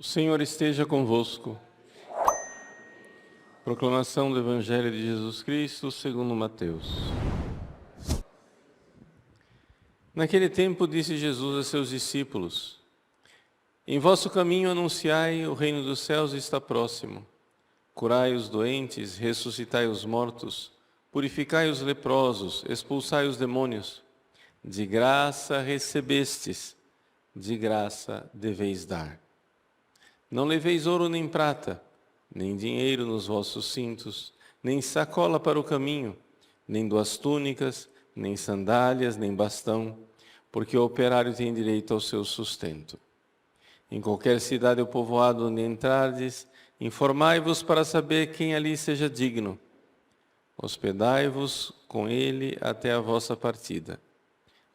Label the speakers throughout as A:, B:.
A: O Senhor esteja convosco. Proclamação do Evangelho de Jesus Cristo segundo Mateus. Naquele tempo disse Jesus a seus discípulos: Em vosso caminho anunciai, o reino dos céus está próximo. Curai os doentes, ressuscitai os mortos, purificai os leprosos, expulsai os demônios. De graça recebestes, de graça deveis dar. Não leveis ouro nem prata, nem dinheiro nos vossos cintos, nem sacola para o caminho, nem duas túnicas, nem sandálias, nem bastão, porque o operário tem direito ao seu sustento. Em qualquer cidade ou povoado onde entrardes, informai-vos para saber quem ali seja digno. Hospedai-vos com ele até a vossa partida.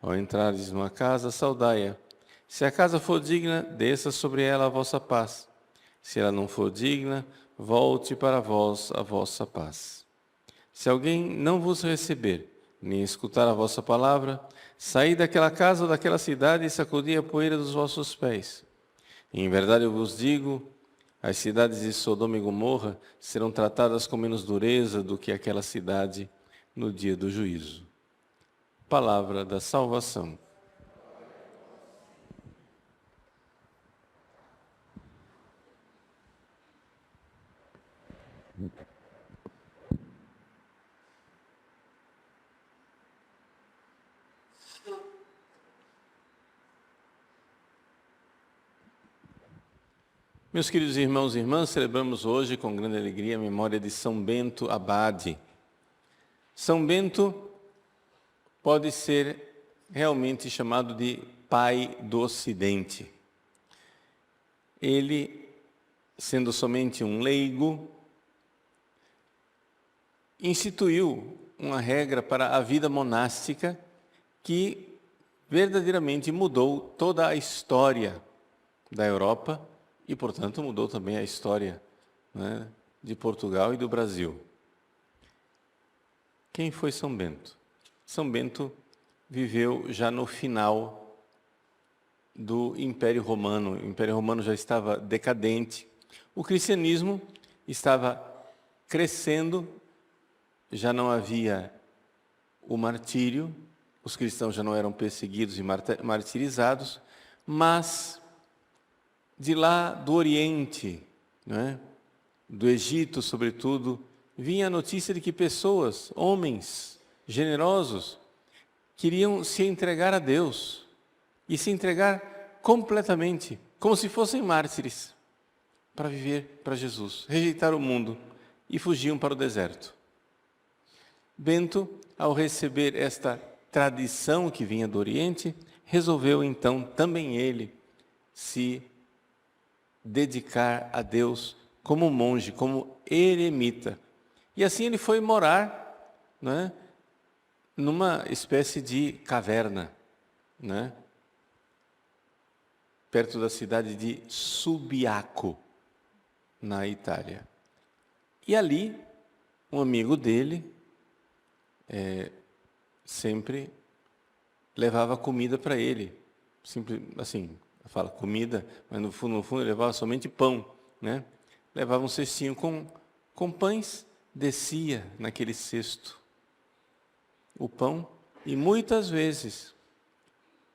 A: Ao entrardes numa casa, saudai-a. Se a casa for digna, desça sobre ela a vossa paz. Se ela não for digna, volte para vós a vossa paz. Se alguém não vos receber, nem escutar a vossa palavra, saí daquela casa ou daquela cidade e sacudi a poeira dos vossos pés. Em verdade eu vos digo, as cidades de Sodoma e Gomorra serão tratadas com menos dureza do que aquela cidade no dia do juízo. Palavra da salvação. Meus queridos irmãos e irmãs, celebramos hoje com grande alegria a memória de São Bento Abade. São Bento pode ser realmente chamado de pai do Ocidente. Ele, sendo somente um leigo, instituiu uma regra para a vida monástica que verdadeiramente mudou toda a história da Europa e, portanto, mudou também a história, né, de Portugal e do Brasil. Quem foi São Bento? São Bento viveu já no final do Império Romano. O Império Romano já estava decadente. O cristianismo estava crescendo, já não havia o martírio, os cristãos já não eram perseguidos e martirizados, mas de lá do Oriente, né, do Egito sobretudo, vinha a notícia de que pessoas, homens generosos, queriam se entregar a Deus e se entregar completamente, como se fossem mártires, para viver para Jesus, rejeitar o mundo e fugiam para o deserto. Bento, ao receber esta tradição que vinha do Oriente, resolveu então também ele se dedicar a Deus como monge, como eremita. E assim ele foi morar, né, numa espécie de caverna, né, perto da cidade de Subiaco, na Itália. E ali, um amigo dele sempre levava comida para ele. Simples, assim, fala comida, mas no fundo ele levava somente pão, né? Levava um cestinho com pães, descia naquele cesto o pão, e muitas vezes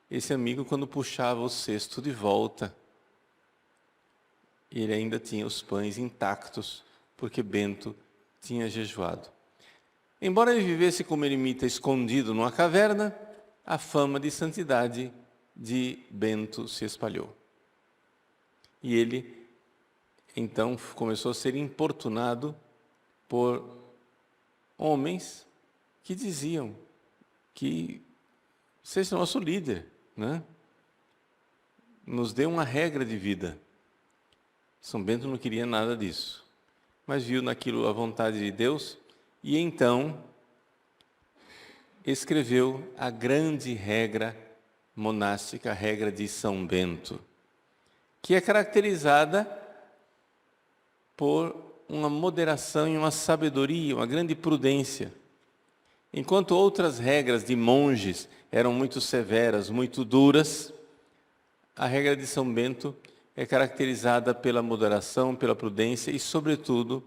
A: esse amigo, quando puxava o cesto de volta, ele ainda tinha os pães intactos, porque Bento tinha jejuado. Embora ele vivesse como eremita escondido numa caverna, a fama de santidade de Bento se espalhou. E ele, então, começou a ser importunado por homens que diziam que seja nosso líder, né? Nos dê uma regra de vida. São Bento não queria nada disso, mas viu naquilo a vontade de Deus e então escreveu a grande regra monástica, a regra de São Bento. que é caracterizada por uma moderação e uma sabedoria, uma grande prudência. Enquanto outras regras de monges eram muito severas, muito duras, a regra de São Bento é caracterizada pela moderação, pela prudência e, sobretudo,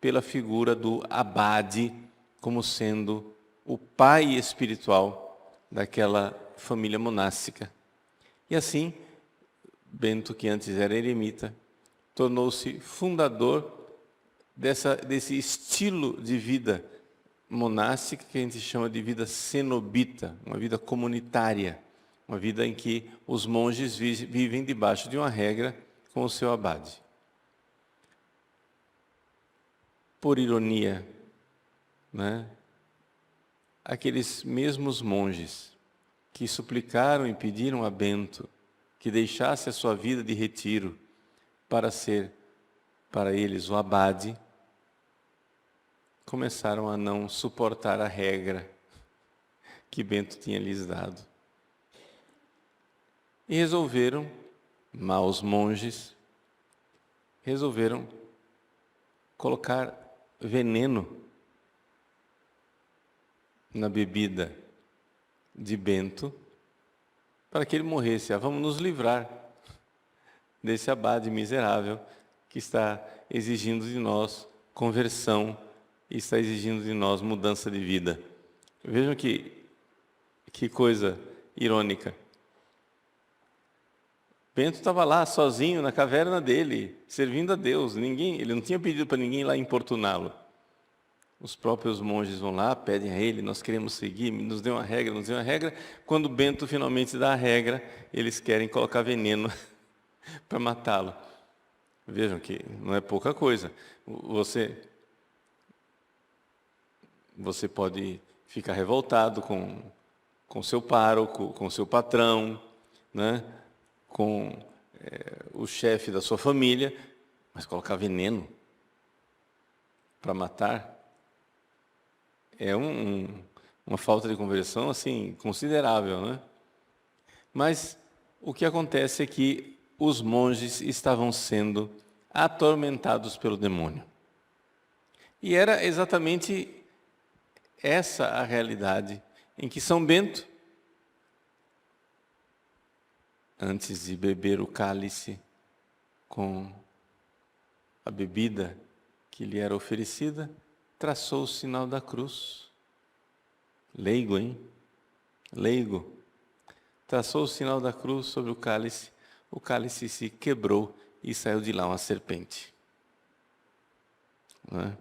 A: pela figura do abade como sendo o pai espiritual daquela família monástica. E assim, Bento, que antes era eremita, tornou-se fundador desse estilo de vida monástica que a gente chama de vida cenobita, uma vida comunitária, uma vida em que os monges vivem debaixo de uma regra com o seu abade. Por ironia, né? Aqueles mesmos monges que suplicaram e pediram a Bento que deixasse a sua vida de retiro para ser, para eles, o abade, começaram a não suportar a regra que Bento tinha lhes dado. E resolveram, maus monges, resolveram colocar veneno na bebida de Bento para que ele morresse. Vamos nos livrar desse abade miserável que está exigindo de nós conversão e está exigindo de nós mudança de vida. Vejam que coisa irônica. Bento estava lá sozinho na caverna dele, servindo a Deus. Ele não tinha pedido para ninguém ir lá importuná-lo. Os próprios monges vão lá, pedem a ele, nós queremos seguir, nos dê uma regra, nos dê uma regra. Quando Bento finalmente dá a regra, eles querem colocar veneno para matá-lo. Vejam que não é pouca coisa. Você pode ficar revoltado com seu pároco, com seu patrão, né? Com o chefe da sua família, mas colocar veneno para matar é uma falta de conversão assim considerável, né? Mas o que acontece é que os monges estavam sendo atormentados pelo demônio. E era exatamente essa a realidade em que São Bento, antes de beber o cálice com a bebida que lhe era oferecida, traçou o sinal da cruz. Leigo, hein? Leigo. Traçou o sinal da cruz sobre o cálice se quebrou e saiu de lá uma serpente. Não é?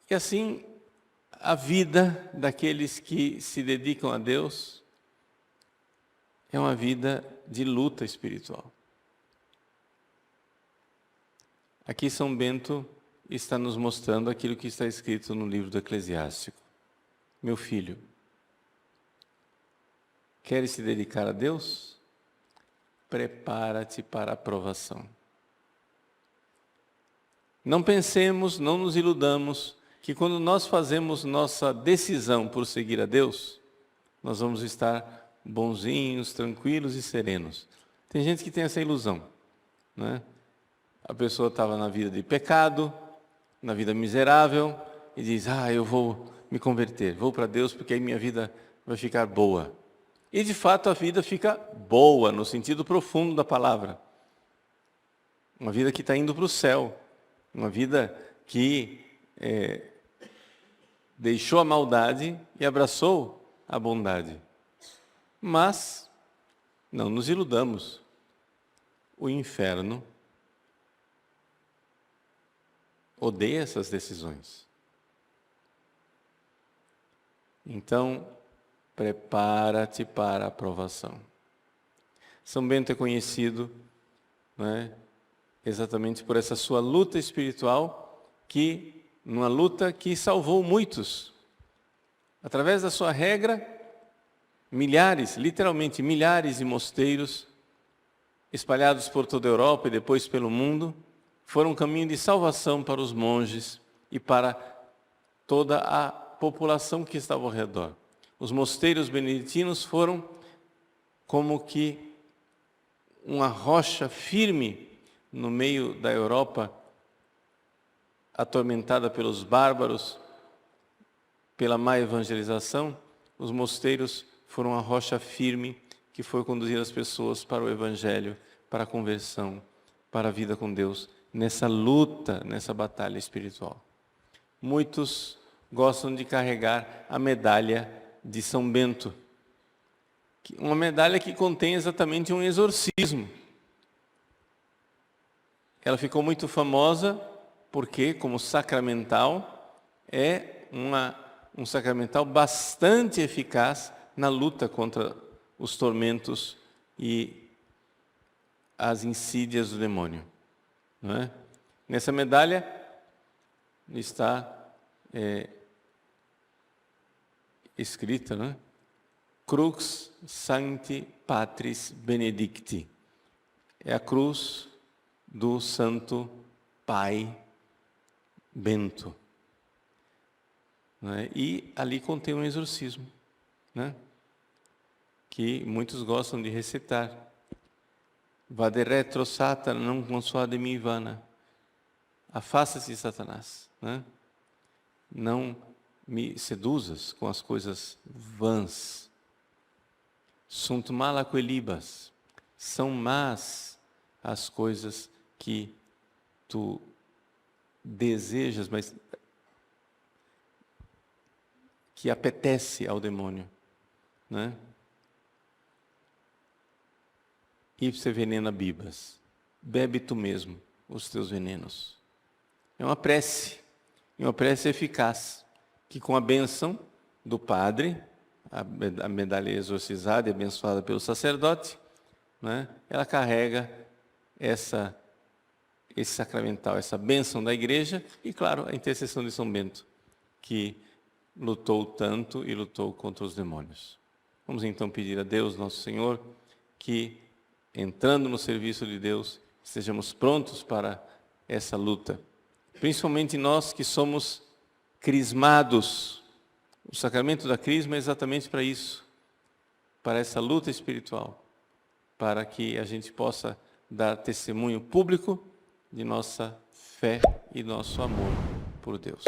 A: E assim, a vida daqueles que se dedicam a Deus é uma vida de luta espiritual. Aqui São Bento está nos mostrando aquilo que está escrito no livro do Eclesiástico. Meu filho, queres se dedicar a Deus? Prepara-te para a provação. Não pensemos, não nos iludamos, que quando nós fazemos nossa decisão por seguir a Deus, nós vamos estar bonzinhos, tranquilos e serenos. Tem gente que tem essa ilusão, né? A pessoa estava na vida de pecado, na vida miserável, e diz, eu vou me converter, vou para Deus porque aí minha vida vai ficar boa. E de fato a vida fica boa, no sentido profundo da palavra. Uma vida que está indo para o céu, uma vida que deixou a maldade e abraçou a bondade. Mas, não nos iludamos, o inferno odeia essas decisões. Então, prepara-te para a provação. São Bento é conhecido, exatamente por essa sua luta espiritual, numa luta que salvou muitos. Através da sua regra, milhares, literalmente milhares de mosteiros, espalhados por toda a Europa e depois pelo mundo, foram um caminho de salvação para os monges e para toda a população que estava ao redor. Os mosteiros beneditinos foram como que uma rocha firme no meio da Europa, atormentada pelos bárbaros, pela má evangelização. Os mosteiros foram a rocha firme que foi conduzir as pessoas para o Evangelho, para a conversão, para a vida com Deus, nessa luta, nessa batalha espiritual. Muitos gostam de carregar a medalha de São Bento, uma medalha que contém exatamente um exorcismo. Ela ficou muito famosa porque, como sacramental, é um sacramental bastante eficaz na luta contra os tormentos e as insídias do demônio. Não é? Nessa medalha está escrita, não é? Crux Sancti Patris Benedicti. É a cruz do Santo Pai Bento. Não é? E ali contém um exorcismo, né? Que muitos gostam de recitar. Vade retro Satana, non consuademi vana. Afasta-se, Satanás. Né? Não me seduzas com as coisas vãs. Sunt mala quelibas. São más as coisas que tu desejas, mas que apetece ao demônio. Né? Ipse venena bibas. Bebe tu mesmo os teus venenos. É uma prece eficaz, que com a bênção do padre, a medalha exorcizada e abençoada pelo sacerdote, né, ela carrega esse sacramental, essa bênção da igreja e, claro, a intercessão de São Bento, que lutou tanto e lutou contra os demônios. Vamos então pedir a Deus, nosso Senhor, que, entrando no serviço de Deus, estejamos prontos para essa luta. Principalmente nós que somos crismados. O sacramento da crisma é exatamente para isso, para essa luta espiritual, para que a gente possa dar testemunho público de nossa fé e nosso amor por Deus.